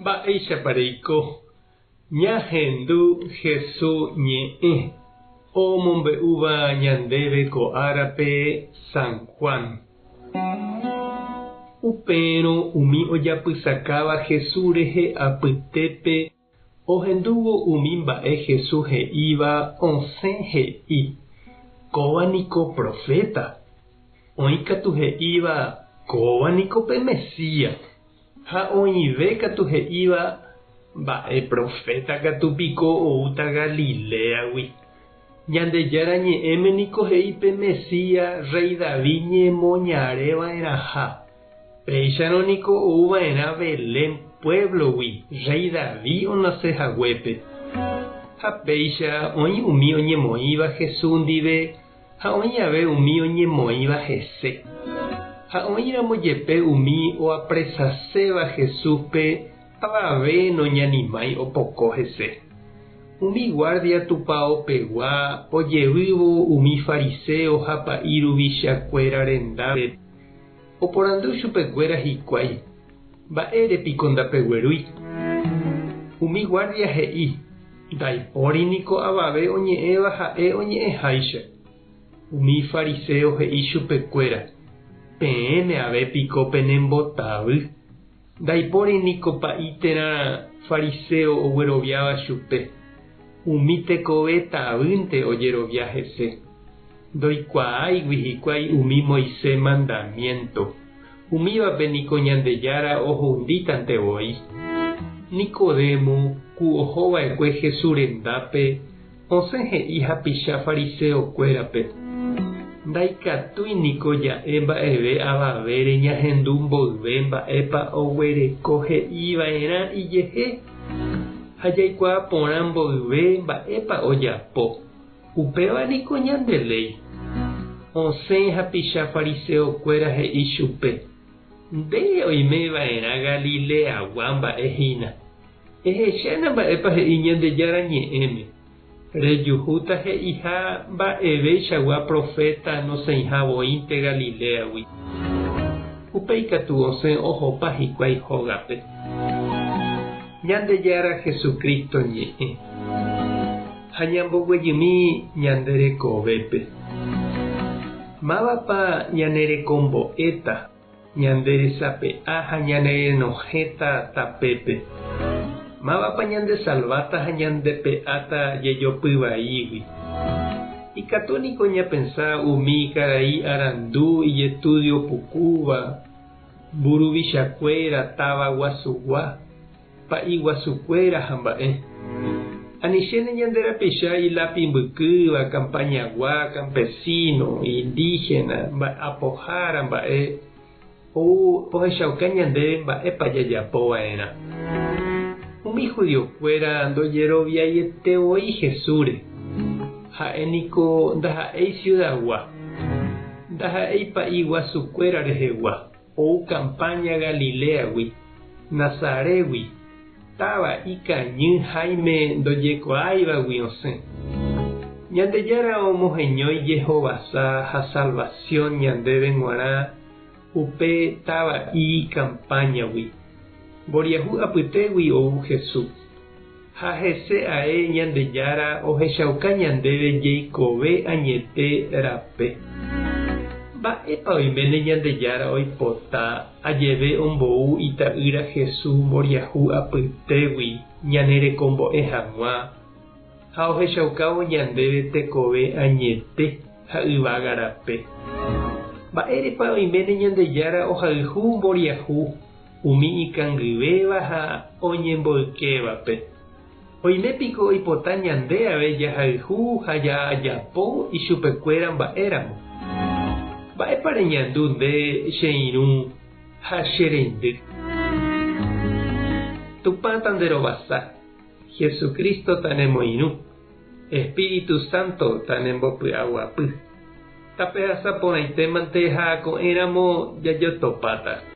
Mba'éichapareiko ñahendu Jesús ñe'ẽ omombe'úva ñandéve ko árape San Juan. Upérõ umi ojapysakáva Jesús rehe apytépe ohendúvo umi mba'e Jesús he'íva osẽ he'i kóvaniko profeta. Oĩkatu he'íva kóvaniko pe Mesías. Ha oĩvékatu he'íva mba'e profeta katupiko oúta Galileagui. Ñandejára ñe'ẽmeniko he'i pe Mesías rey David ñemoñareva'erãha. Péicharõniko ouva'erã Belén pueblogui rey David onasehaguépe. Ha péicha oĩ umi oñemoĩva Jesús ndive ha oĩ ave umi oñemoĩva hese. Ha oĩramo jepe umi oapresaséva Jesúspe avave noñanimái opoko hese. Umi guardia tupaopegua ojevývo umi fariseo ha pa'iruvichakuéra rendápe. Oporandu chupekuéra hikuái. Mba'érepiko ndapeguerúi. Umi guardia he'i. Ndaipóriniko avave oñe'ẽva ha'e oñe'ẽháicha. Umi fariseo he'i chupekuéra. Peẽme avépiko penembotávy. Ndaipóriniko pa'ítérã fariseo ogueroviáva chupe. Umi tekove tavýnte ojerovia hese. Ndoikuaáigui hikuái umi Moisés mandamiento. Umívape niko Ñandejára ohundítantevoi. Nicodemo ku ohova'ekue Jesús rendápe osẽ he'i hapicha fariseokuérape. Ndaikatúiniko ja'e mba'eve avavére ñahendu mboyve mba'épa oguereko he'iva'erã ijehe. Ha jaikuaa porã mboyve mba'épa ojapo. Upévaniko ñande ley. Osẽ hapicha fariseokuéra he'i chupe. Nde oimeva'erã Galileagua mba'ehína. Ehechéna mba'épa he'i Ñandejára ñe'ẽme. Rejuhúta he'iha mba'evéichagua profeta nosẽihavoínte Galileagui. Upéikatu osẽ ohopa hikuái hógape. Ñandejára Jesucristo ñe'ẽ. Ha ñamboguejymi ñanderekovépe. Mávapa ñanerekombo'éta, ñanderesape'a ha ñanerenohéta tapépe. Mávapa ñandesalváta ha ñandepe'áta jejopyvaígui. Ikatóniko ñapensá umi karai arandu ijetudio pukúva, mburuvichakuéra táva guasugua, pa'i guasukuéra ha mba'e. Anichéne ñanderapicha ilapi mbykýva, campañagua, campesino, indígena, mba'apohára mba'e ohechauka ñandéve mba'épa jajapova'erã. Umi judiokuéra ndojeroviaitevoi Jesúre. Ha'éniko ndaha'éi ciudadgua. Ndaha'éi pa'i guasukuéra rehegua. Ou campaña Galileagui, Nazarégui. Táva ikañy Jaime ndojekuaáivagui osẽ. Ñandejára omoheñói Jehovasa ha salvación ñandéve g̃uarã upe táva í campañagui. Mboriahu apytégui ou Jesús. Ha hese ae Ñandejára ohechauka ñandéve jeikove añete rape. Mba'épa oiméne Ñandejára oipota ajeve ombou ita'ýra Jesús mboriahu apytégui ñanerekombo'e hag̃ua ha ohechaukávo ñandéve tekove añete ha yvága rape. Mba'érepa oiméne Ñandejára ohayhu mboriahu umi ikangyvéva ha oñemboykévape. Oimépiko oipota ñande ave jahayhu ha jaajapo ichupekuéra mba'éramo. Mba'épa reñandu nde che irũ ha che reindy. Tupã tanderovasa. Jesucristo tanemoirũ. Espíritu Santo tanembopy'aguapy. Tape asaporãitémante ha ko'ẽramo jajotopáta.